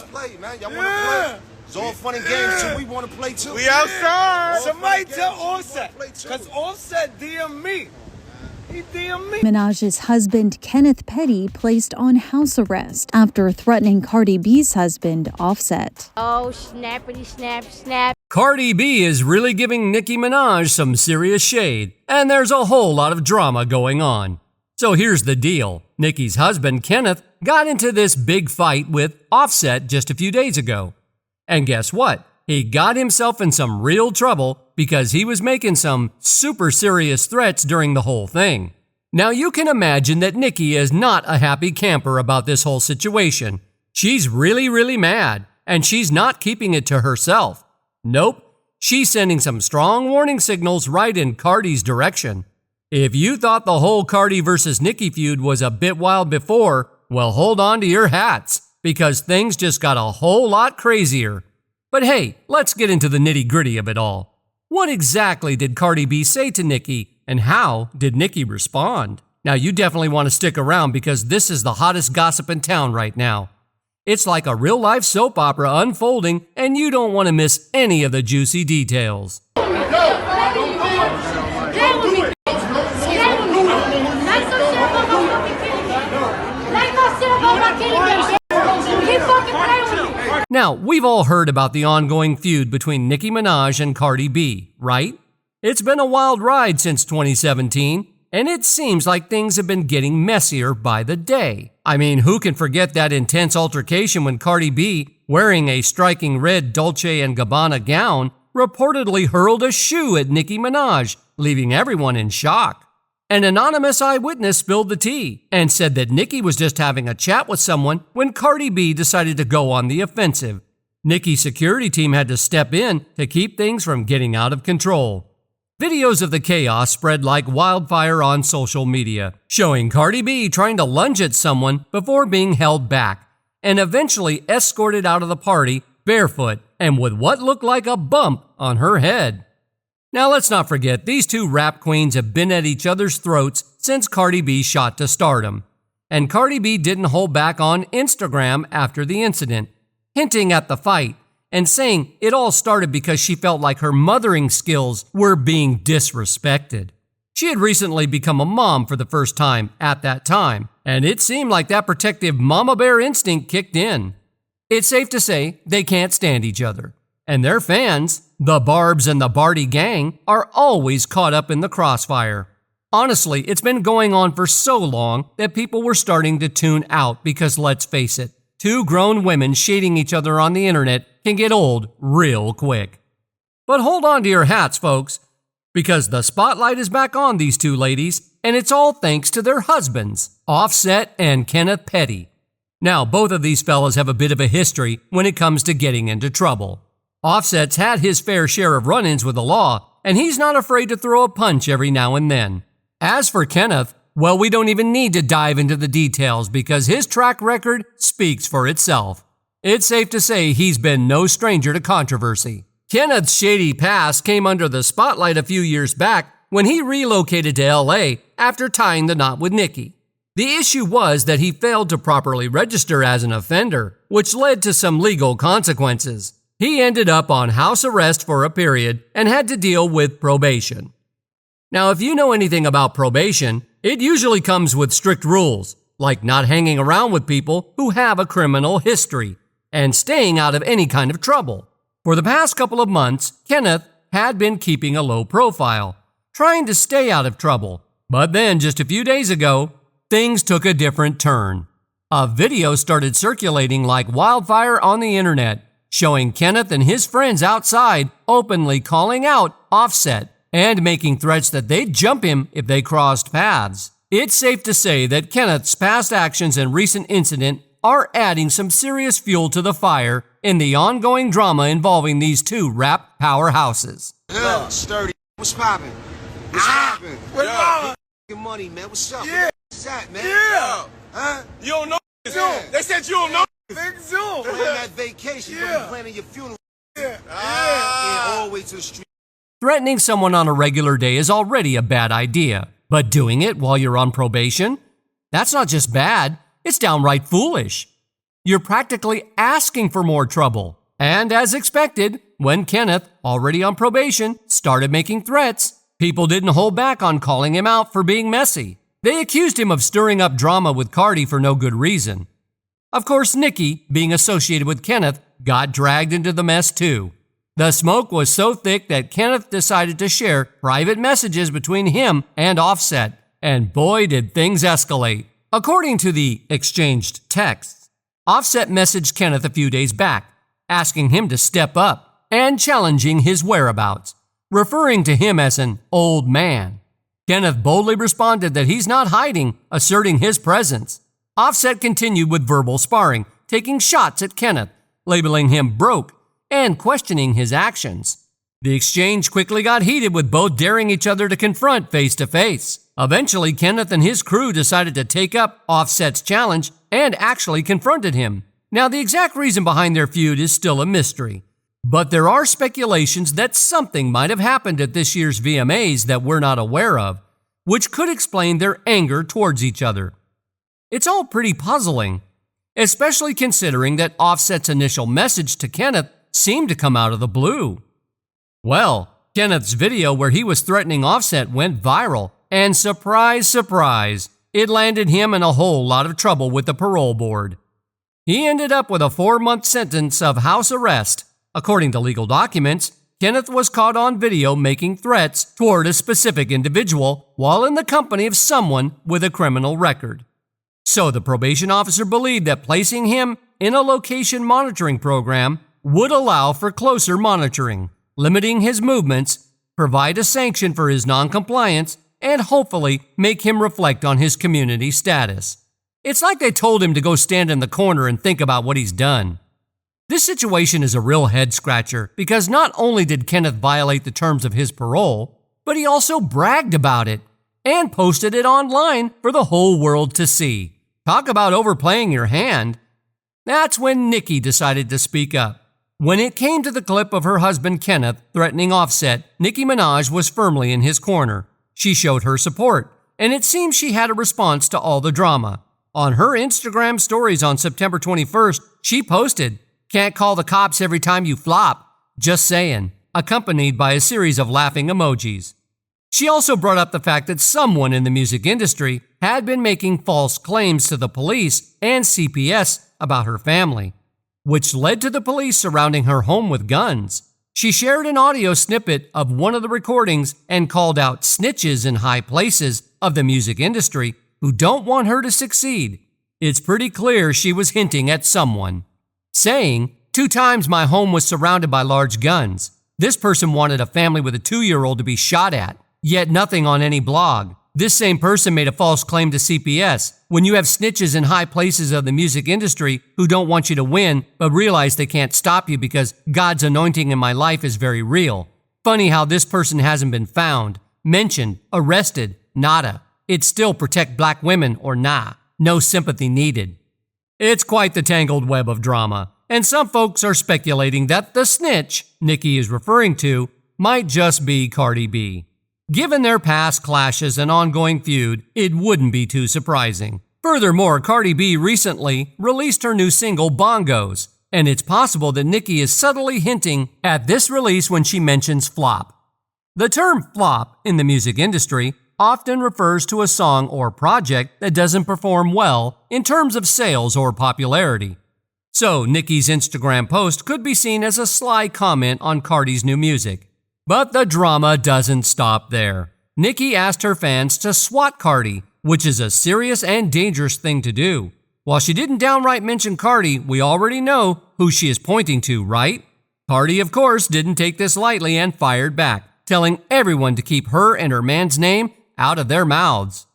play, man. Y'all wanna play? It's all fun and games too. We wanna play too. We outside. Somebody tell Offset, because Offset DM me. He DM me. Minaj's husband, Kenneth Petty, placed on house arrest after threatening Cardi B's husband, Offset. Oh, snappity snap snap. Cardi B is really giving Nicki Minaj some serious shade, and there's a whole lot of drama going on. So here's the deal. Nicki's husband, Kenneth, got into this big fight with Offset just a few days ago. And guess what? He got himself in some real trouble because he was making some super serious threats during the whole thing. Now you can imagine that Nicki is not a happy camper about this whole situation. She's really mad, and she's not keeping it to herself. Nope, she's sending some strong warning signals right in Cardi's direction. If you thought the whole Cardi versus Nicki feud was a bit wild before, well, hold on to your hats, because things just got a whole lot crazier. But hey, let's get into the nitty-gritty of it all. What exactly did Cardi B say to Nicki, and how did Nicki respond? Now you definitely want to stick around because this is the hottest gossip in town right now. It's like a real-life soap opera unfolding, and you don't want to miss any of the juicy details. Now, we've all heard about the ongoing feud between Nicki Minaj and Cardi B, right? It's been a wild ride since 2017, and it seems like things have been getting messier by the day. I mean, who can forget that intense altercation when Cardi B, wearing a striking red Dolce & Gabbana gown, reportedly hurled a shoe at Nicki Minaj, leaving everyone in shock. An anonymous eyewitness spilled the tea and said that Nicki was just having a chat with someone when Cardi B decided to go on the offensive. Nicki's security team had to step in to keep things from getting out of control. Videos of the chaos spread like wildfire on social media, showing Cardi B trying to lunge at someone before being held back, and eventually escorted out of the party barefoot and with what looked like a bump on her head. Now let's not forget, these two rap queens have been at each other's throats since Cardi B shot to stardom. And Cardi B didn't hold back on Instagram after the incident, hinting at the fight and saying it all started because she felt like her mothering skills were being disrespected. She had recently become a mom for the first time at that time, and it seemed like that protective mama bear instinct kicked in. It's safe to say they can't stand each other. And their fans, the Barbs and the Barty gang, are always caught up in the crossfire. Honestly, it's been going on for so long that people were starting to tune out because let's face it, two grown women shading each other on the internet can get old real quick. But hold on to your hats, folks, because the spotlight is back on these two ladies, and it's all thanks to their husbands, Offset and Kenneth Petty. Now, both of these fellas have a bit of a history when it comes to getting into trouble. Offset's had his fair share of run-ins with the law, and he's not afraid to throw a punch every now and then. As for Kenneth, well, we don't even need to dive into the details because his track record speaks for itself. It's safe to say he's been no stranger to controversy. Kenneth's shady past came under the spotlight a few years back when he relocated to LA after tying the knot with Nicki. The issue was that he failed to properly register as an offender, which led to some legal consequences. He ended up on house arrest for a period and had to deal with probation. Now, if you know anything about probation, it usually comes with strict rules, like not hanging around with people who have a criminal history and staying out of any kind of trouble. For the past couple of months, Kenneth had been keeping a low profile, trying to stay out of trouble. But then, just a few days ago, things took a different turn. A video started circulating like wildfire on the internet, showing Kenneth and his friends outside openly calling out Offset and making threats that they'd jump him if they crossed paths. It's safe to say that Kenneth's past actions and recent incident are adding some serious fuel to the fire in the ongoing drama involving these two rap powerhouses. Yeah, sturdy. What's poppin'? What's poppin'? What's up? Money, man. What's up? Yeah. What's that, man? Yeah. Huh? You don't know. Yeah. They said you don't know. Big Zoom. Plan that vacation. Yeah. You're planning your funeral. Yeah. Yeah, all the way to the street. Threatening someone on a regular day is already a bad idea, but doing it while you're on probation? That's not just bad, it's downright foolish. You're practically asking for more trouble. And as expected, when Kenneth, already on probation, started making threats, people didn't hold back on calling him out for being messy. They accused him of stirring up drama with Cardi for no good reason. Of course, Nicki, being associated with Kenneth, got dragged into the mess too. The smoke was so thick that Kenneth decided to share private messages between him and Offset, and boy did things escalate. According to the exchanged texts, Offset messaged Kenneth a few days back, asking him to step up and challenging his whereabouts, referring to him as an old man. Kenneth boldly responded that he's not hiding, asserting his presence. Offset continued with verbal sparring, taking shots at Kenneth, labeling him broke, and questioning his actions. The exchange quickly got heated with both daring each other to confront face to face. Eventually, Kenneth and his crew decided to take up Offset's challenge and actually confronted him. Now, the exact reason behind their feud is still a mystery, but there are speculations that something might have happened at this year's VMAs that we're not aware of, which could explain their anger towards each other. It's all pretty puzzling, especially considering that Offset's initial message to Kenneth seemed to come out of the blue. Well, Kenneth's video where he was threatening Offset went viral, and surprise, surprise, it landed him in a whole lot of trouble with the parole board. He ended up with a 4-month sentence of house arrest. According to legal documents, Kenneth was caught on video making threats toward a specific individual while in the company of someone with a criminal record. So the probation officer believed that placing him in a location monitoring program would allow for closer monitoring, limiting his movements, provide a sanction for his noncompliance, and hopefully make him reflect on his community status. It's like they told him to go stand in the corner and think about what he's done. This situation is a real head-scratcher because not only did Kenneth violate the terms of his parole, but he also bragged about it and posted it online for the whole world to see. Talk about overplaying your hand. That's when Nicki decided to speak up. When it came to the clip of her husband Kenneth threatening Offset, Nicki Minaj was firmly in his corner. She showed her support, and it seems she had a response to all the drama. On her Instagram stories on September 21st, she posted, "Can't call the cops every time you flop, just saying," accompanied by a series of laughing emojis. She also brought up the fact that someone in the music industry had been making false claims to the police and CPS about her family, which led to the police surrounding her home with guns. She shared an audio snippet of one of the recordings and called out snitches in high places of the music industry who don't want her to succeed. It's pretty clear she was hinting at someone, saying, "2 times my home was surrounded by large guns. This person wanted a family with a 2-year-old to be shot at, yet nothing on any blog. This same person made a false claim to CPS. When you have snitches in high places of the music industry who don't want you to win but realize they can't stop you because God's anointing in my life is very real. Funny how this person hasn't been found, mentioned, arrested, nada. It's still protect black women or nah. No sympathy needed." It's quite the tangled web of drama, and some folks are speculating that the snitch Nicki is referring to might just be Cardi B. Given their past clashes and ongoing feud, it wouldn't be too surprising. Furthermore, Cardi B recently released her new single, Bongos, and it's possible that Nicki is subtly hinting at this release when she mentions flop. The term flop in the music industry often refers to a song or project that doesn't perform well in terms of sales or popularity. So Nicki's Instagram post could be seen as a sly comment on Cardi's new music. But the drama doesn't stop there. Nicki asked her fans to swat Cardi, which is a serious and dangerous thing to do. While she didn't downright mention Cardi, we already know who she is pointing to, right? Cardi, of course, didn't take this lightly and fired back, telling everyone to keep her and her man's name out of their mouths.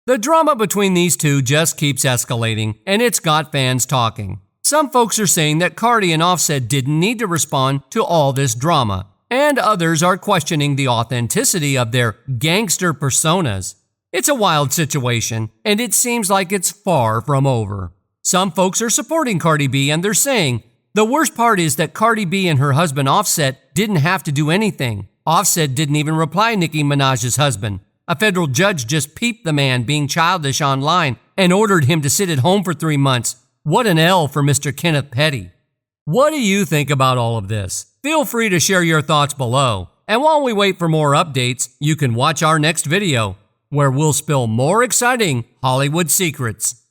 The drama between these two just keeps escalating, and it's got fans talking. Some folks are saying that Cardi and Offset didn't need to respond to all this drama, and others are questioning the authenticity of their gangster personas. It's a wild situation, and it seems like it's far from over. Some folks are supporting Cardi B, and they're saying, the worst part is that Cardi B and her husband Offset didn't have to do anything. Offset didn't even reply Nicki Minaj's husband. A federal judge just peeped the man being childish online and ordered him to sit at home for 3 months What an L for Mr. Kenneth Petty. What do you think about all of this? Feel free to share your thoughts below. And while we wait for more updates, you can watch our next video, where we'll spill more exciting Hollywood secrets.